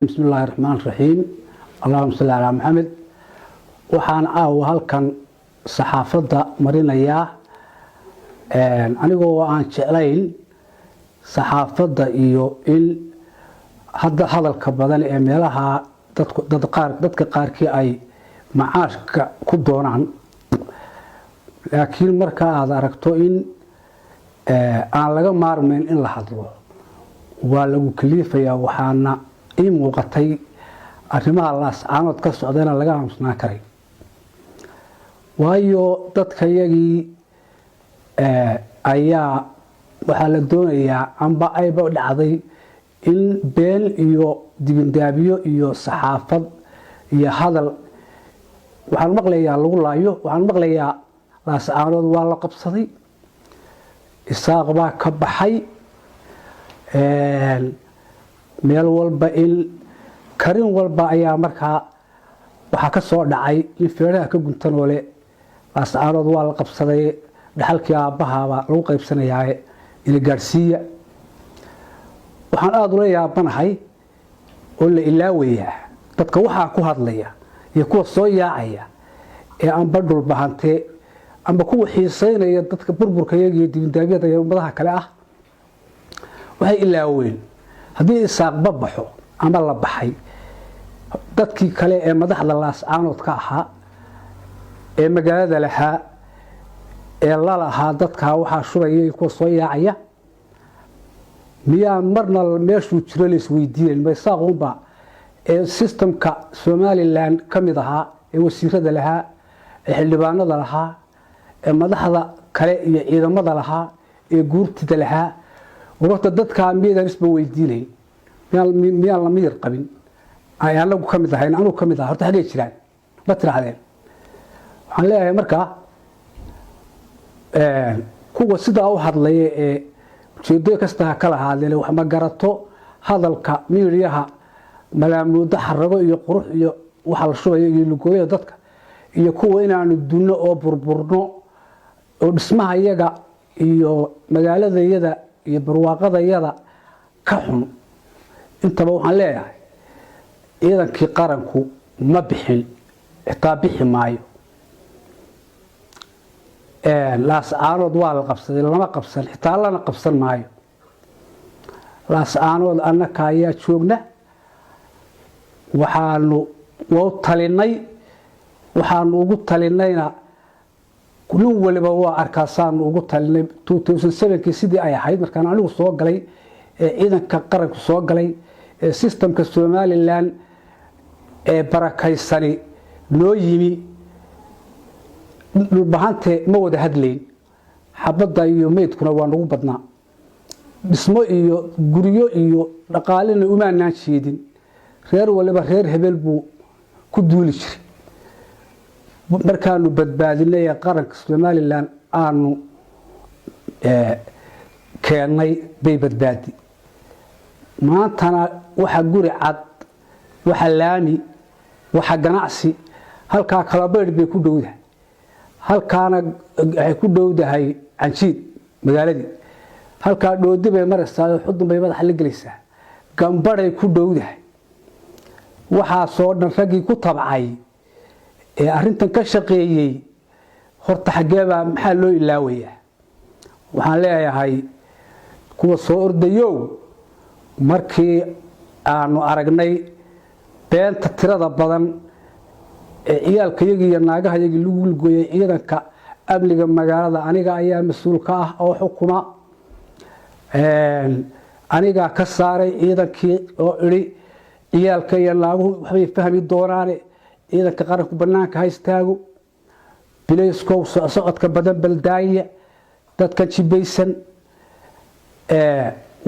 بسم الله الرحمن الرحيم. اللهم صل على محمد. waxaan halkan saxaafada marinayaa anigoo aan jeclayn saxaafada iyo in hadalka badan ee meelaha dadka qaarkii ay macaashka ku doonaan, laakiin marka aad aragto in aan laga maarmayn in la hadlo waa lagu kalifayaa. waxaana ii muuqatay arrimaha laascaanood ka socdayna laga aamusnaan karay, waayo dadkayagii ayaa waxaa la doonayaa amba ayba dhacday in been iyo dibindaabiyo iyo saxaafad iyo hadal waxaan maqlayaa lagu laayo. waxaan maqlayaa laascaanood waa la qabsaday, isaaq baa ka baxay, meel walba in karin walba ayaa markaa waxaa ka soo dhacay in feeraha ka guntanoo le laascaanood waa la qabsaday, dhaxalkii aabbahaaba lagu qaybsanayaa ina gaadhsiiya. waxaan aada ula yaabanahay oo la ilaawayaa dadka waxaa ku hadlaya iyo kuwa soo yaacaya ee amba dhulbahantee amba kuwa xiisaynaya dadka burburkayaga iyo dibindaabyada iyo ummadaha kale ah. waxay ilaaween haddii isaaqba baxo ama la baxay dadkii kale ee madaxda laascaanood ka ahaa ee magaalada lahaa ee lalahaa dadkaa waxaa shuraya kuwa soo yaacaya, miyaan marna meeshuu jiro la isweydiinayn ma isaaqunba ee sistamka somalilan ka mid ahaa ee wasiirada lahaa ee xildhibaanada lahaa ee madaxda kale iyo ciidamada lahaa ee guurtida lahaa. warta dadkaa miyadan isba weydiinayn, miyaan la miyir qabin ay anagu ka mid ahayn, anugu ka mid aha horta xaggay jiraan ma tirahdeen. waxaan leeyahay markaa kuwa sidaa u hadlaya ee ujeedo kasta ha kala haadeen wax ma garato hadalka miiriyaha malaamuudo xarago iyo qurux iyo waxa la shubayo iyo lugooyada dadka iyo kuwa inaanu dunno oo burburno oo dhismaha iyaga iyo magaaladayada iyo barwaaqadayada ka xun. intaba waxaan leeyahay ciidankii qaranku ma bixin, xitaa bixi maayo. laascaanood waa la qabsaday, lama qabsan, xitaa lana qabsan maayo. laascaanood annaka ayaa joogna, waxaanu u talinay, waxaanu ugu talinayna nin waliba waa arkaasaanu ugu talinay 2007kii sidii ay ahayd markaan anigu soo galay ee ciidanka qaranku soo galay ee sistamka somalilan ee barakaysani loo yimi. dhulbahante ma wada hadlayn, xabadda iyo meydkuna waa nagu badnaa, dhismo iyo guryo iyo dhaqaalena umaanaan jeedin. reer waliba reer hebel buu ku duuli jiray. markaanu badbaadinay ee qaranka somalilan aanu keennay bay badbaadi. maantana waxa guri cad, waxa laami, waxa ganacsi halkaa kalabaydh bay ku dhowdahay, halkaana waxay ku dhowdahay canjiid magaaladii, halkaa dhoodi bay maraysaa, xudun bay madaxa la gelaysaa, gambaday ku dhowdahay. waxaasoo dhan raggii ku tabcay ee arrintan ka shaqeeyey horta xaggeebaa maxaa loo ilaawayaa? waxaan leeyahay kuwa soo ordayow, markii aanu aragnay beenta tirada badan ee ciyaalkayagii iyo naagahayagii lagu lugooyay ciidanka amniga magaalada, aniga ayaa mas-uul ka ah oo xukuma. anigaa ka saaray ciidankii oo idhi ciyaalka iyo naaguhu waxbay fahmi doonaane ciidanka qaranku banaanka ha istaago, bilayskow socodka badan baldaaya, dadka jibaysan.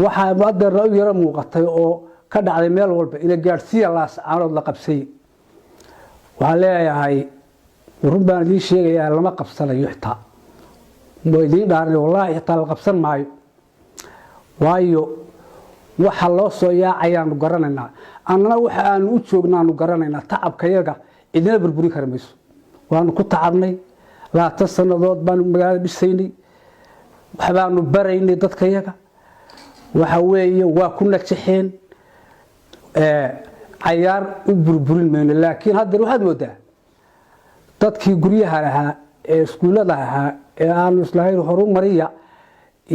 waxaa adeerna u yaro muuqatay oo ka dhacday meel walba ina gaadhsiiya laascaanood la qabsay. waxaan leeyahay run baan idiin sheegayaa lama qabsanayo, xitaa ma idiin dhaaran wallaahi xitaa la qabsan maayo, waayo waxa loo soo yaacayaanu garanaynaa, annana waxa aanu u joognaanu garanaynaa. tacabkayaga idina burburin kara mayso. waanu ku tacabnay 20 sannadood baanu magaalada dhisaynay, waxbaanu baraynay dadkayaga, waxa weeye waa ku najaxeen. cayaar u burburin mayno laakiin hadda waxaad moodaa dadkii guryaha lahaa ee iskuulada ahaa ee aanu islahayn horumariya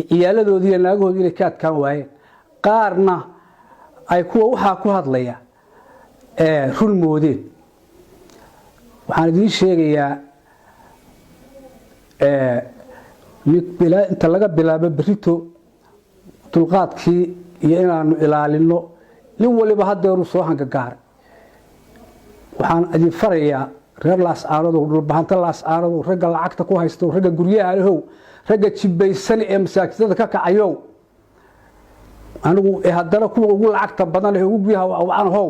ciyaaladoodii iyo naagahoodii inay ka adkaan waayeen qaarna ay kuwa waxaa ku hadlaya run moodeen waxaan idiin sheegayaa inta laga bilaabo berito dulqaadkii iyo inaanu ilaalino nin waliba hadeeru soo hangagaaray waxaan idin farayaa reer laascaanood dhulbahanta laascaanood ragga lacagta ku haysto ragga guryaha lahow ragga jibaysan ee masaajidada ka kacayo anigu haddana kuwa ugu lacagta badan ee ugu guryaha wacan how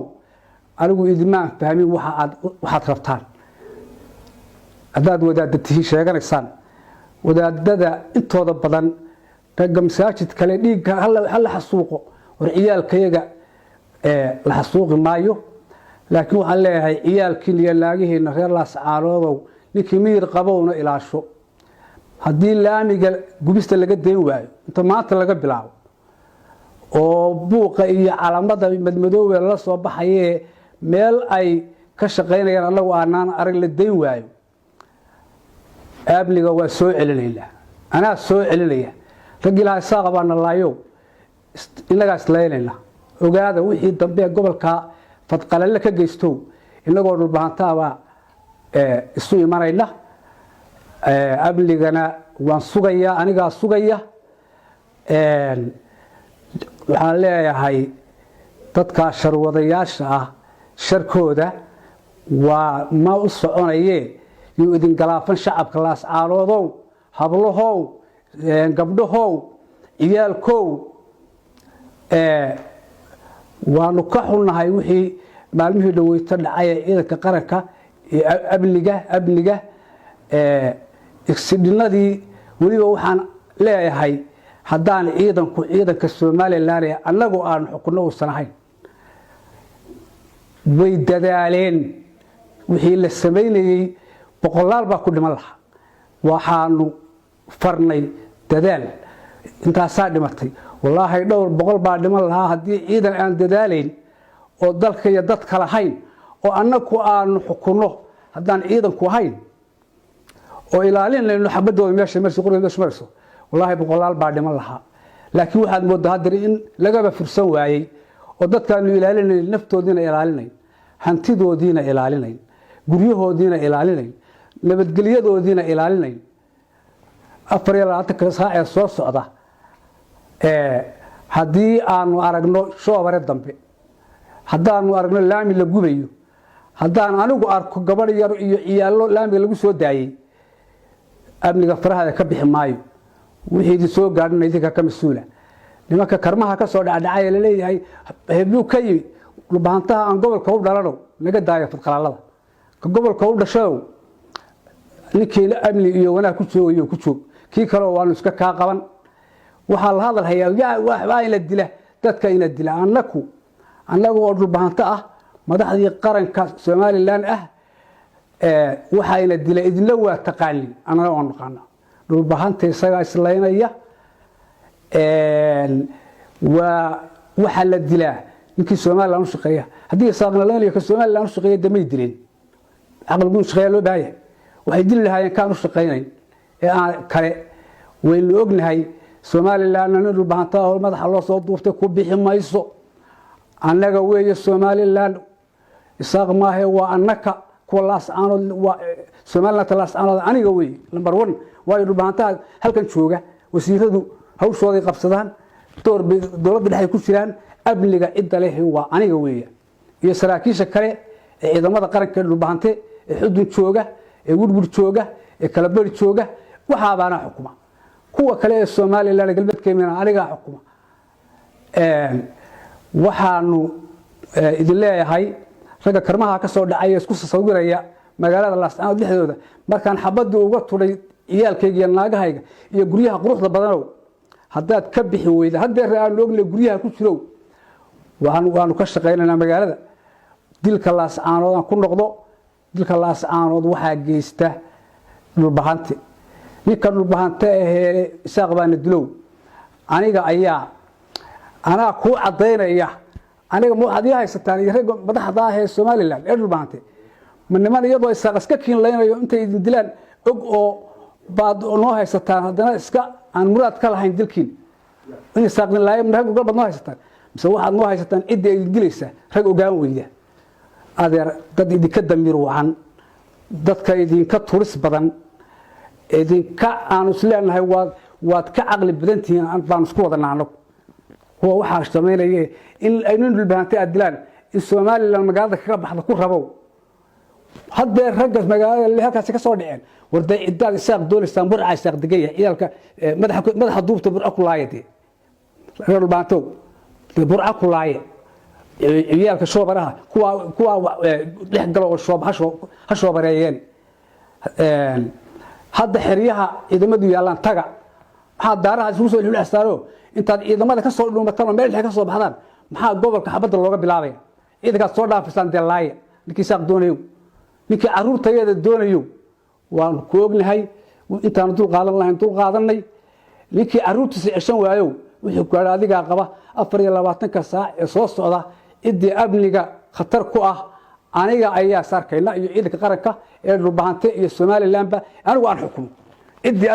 anigu idmaan fahmin waxaad rabtaan haddaad wadaadda tihiin sheeganaysaan wadaadada intooda badan ragga masaajid kale dhiigga hal xasuuqo war ciyaalkayaga la xasuuqi maayo laakiin waxaan leeyahay ciyaalkiin iyo naagihiina reer laascaanoodow ninkii miyir qabowna ilaasho haddii laamiga gubista laga dayn waayo inta maanta laga bilaabo oo buuqa iyo calamada madmadoowe la soo baxayee meel ay ka shaqaynayaan annagu aanaan arag la dayn waayo aabliga waa soo celinaynaa anaa soo celinaya rag ilaahay saaqa baana laayow innagaa islaynayna ogaada wixii dambe gobolka fadqalalle ka geystow innagoo dhulbahantaabaa isu imanayna amnigana waan sugayaa anigaa sugaya waxaan leeyahay dadkaa sharwadayaasha ah sharkooda waa ma u soconayee yuu idin galaafan shacabka laascaanoodow hablahow gabdhahow ciyaalkow waanu ka xunnahay wixii maalmihii dhaweyto dhacay ee ciidanka qaranka amniga igsidhinadii weliba waxaan leeyahay haddaan ciidanka somalilan ee annagu aanu xukunno uusan ahayn way dadaaleen wixii la samaynayey boqolaal baa ku dhiman lahaa waxaanu farnay dadaal intaasaa dhimatay wallaahi dhowr boqol baa dhiman lahaa haddii ciidan aan dadaalayn oo dalka iyo dadka lahayn oo annagu aanu xukunno haddaan ciidanku ahayn oo ilaalinayno xabadooda meesha marayso wallaahi boqolaal baa dhiman lahaa laakiin waxaad moodaa haddana in lagaba fursan waayey oo dadkaanu ilaalinayn naftoodiina ilaalinayn hantidoodiina ilaalinayn guryahoodiina ilaalinayn nabadgelyadoodiina ilaalinayn 24 saac ee soo socda haddii aanu aragno shoobare dambe haddaanu aragno laami la gubayo haddaan anigu arko gabadh yar iyo ciyaalo laamiga lagu soo daayey amniga farahada ka bixi maayo wixii idin soo gaadhina idinka ka mas-uula nimanka karmaha ka soo dhacdhacaya la leeyahay hebluu ka yimi dhulbahantaha aan gobolka u dhalanow naga daayo fadqalaalada ka gobolka u dhashadow ninkiina amni iyo wanaag ku joogayo ku joog kii kale waanu iska kaa qaban waxaa la hadal hayaa waxbaa ina dila dadka ina dila annagu oo dhulbahanto ah madaxdii qaranka somalilan ah waxaa ina dila idinla waa taqaanin annaga waan naqaana dhulbahanta isagaa islaynaya waxaa la dilaa ninkii somalilan u shaqeeya haddii saaqnalaynayo ka somalilan u shaqeeya damay dileen caqligu shaqeeya loo baahaya waxay dili lahaayeen kaan u shaqaynayn ee aan kale waynu ognahay somalilan nin dhulbahanta oo madaxa loo soo duuftay ku bixi mayso annaga weeye somalilan isaaq maahe waa annaka kuwa laascaanood somalilan laascaanood aniga weeye number 1 waayo dhulbahantaha halkan jooga wasiiradu hawshooday qabsadaan dowladda dhexe ku jiraan amniga cidda leh waa aniga weeye iyo saraakiisha kale ee ciidamada qaranka dhulbahante ee xudun jooga ee wurwur jooga ee kala bari jooga waxaa baana xukuma kuwa kale ee somalilan galbeedkeena aniga xukuma waxaanu idin leeyahay ragga karmaha ka soo dhacay isku sawiraya magaalada laascaanood dhexdooda markaan xabadii uga turay ciyaalkayga iyo naagahayga iyo guryaha quruxda badanow haddaad ka bixi weyda haddee aan ognay guryaha ku jirow waanu ka shaqaynaynaa magaalada dilka laascaanood aan ku noqdo dilka laascaanood waxaa geysta dhulbahante ninka dhulbahante ahee isaaq baana dilow anaa kuu cadaynaya aniga ma waxaad ii haysataan iyo rag madaxda ah ee Somaliland ee dhulbaantay ma niman iyadoo isaaq iska kiin leynayo intay idin dilaan og oo baad noo haysataan haddana iska aan muraad ka lahayn dilkiin in isaaqin laayeen rag uga badnoo haysataan mise waxaad noo haysataan cidda idin dilaysa rag ogaan weyda adeer dad idinka damiir wacan dadka idinka turis badan idinka aan isleenahay waad ka caqli badan tihiin baan isku wada naano هو waxaa sameeyay in ay nin dhulbaantay adilaan in Soomaaliland magaalada kaga baxda ku rabo hadda ragga magaalada halkaas ka soo dhiceen warday idaad isaaq doolistaan burca isaaq digaya iyalka madaxa duubta burca ku laayay dhulbaanto burca ku laayay iyalka shoobaraha kuwa dhex galo oo ha shoobareeyeen hadda xiriyaha ciidamadu yaalaan taga waxa daaraha isku soo xilxasaaro intaad ciidamada ka soo dhuumataan meel ka soo baxdaan maxaa gobolka xabadda looga bilaabay ciidanka soo dhaafisaan deelaaye ninkii saaq doonayo ninkii caruurtayada doonayo waan ku ognahay intaan dul qaadan lahayn dul qaadanay ninkii caruurtiisa ceshan waayo wixii gaar adiga qaba 24 saac ee soo socda idii amniga khatar ku ah aniga ayaa sarkayna iyo ciidanka qaranka ee dhulbaante iyo Somaliland anigu aan xukumo idii